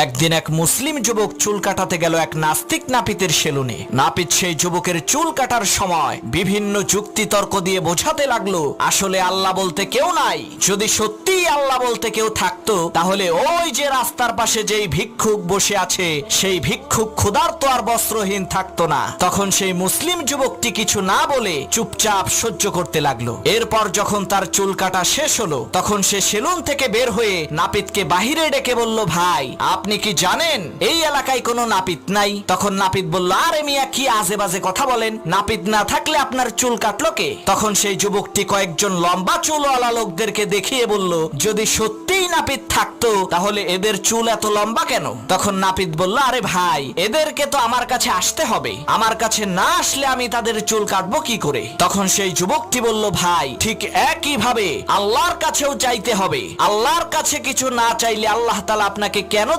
একদিন এক মুসলিম যুবক চুল কাটাতে গেল এক নাস্তিক নাপিতের সেলুনে। নাপিত সেই যুবকের চুল কাটার সময় বিভিন্ন যুক্তি তর্ক দিয়ে বোঝাতে লাগলো আসলে আল্লাহ বলতে কেউ নাই। যদি সত্যিই আল্লাহ বলতে কেউ থাকতো তাহলে ওই যে রাস্তার পাশে যেই ভিক্ষুক বসে আছে সেই ভিক্ষুক ক্ষুধার্ত আর বস্ত্রহীন থাকতো না। তখন সেই মুসলিম যুবকটি কিছু না বলে চুপচাপ সহ্য করতে লাগলো। এরপর যখন তার চুল কাটা শেষ হলো তখন সে সেলুন থেকে বের হয়ে নাপিতকে বাহিরে ডেকে বলল, ভাই আপনি কি জানেন এই এলাকায় কোনো নাপিত নাই? তখন নাপিত বলল, আরে মিয়া কি আজে বাজে কথা বলেন, নাপিত না থাকলে আপনার চুল কাটলো কে? তখন সেই যুবকটি কয়েকজন লম্বা চুলওয়ালা লোকদেরকে দেখিয়ে বলল, যদি সত্যিই নাপিত থাকতো তাহলে এদের চুল এত লম্বা কেন? তখন নাপিত বলল, আরে ভাই এদেরকে তো আমার কাছে আসতে হবে, আমার কাছে না আসলে আমি তাদের চুল কাটবো কি করে? তখন সেই যুবকটি বলল, ভাই ঠিক একই ভাবে আল্লাহর কাছেও চাইতে হবে, আল্লাহর কাছে কিছু না চাইলে আল্লাহ তাআলা আপনাকে কেন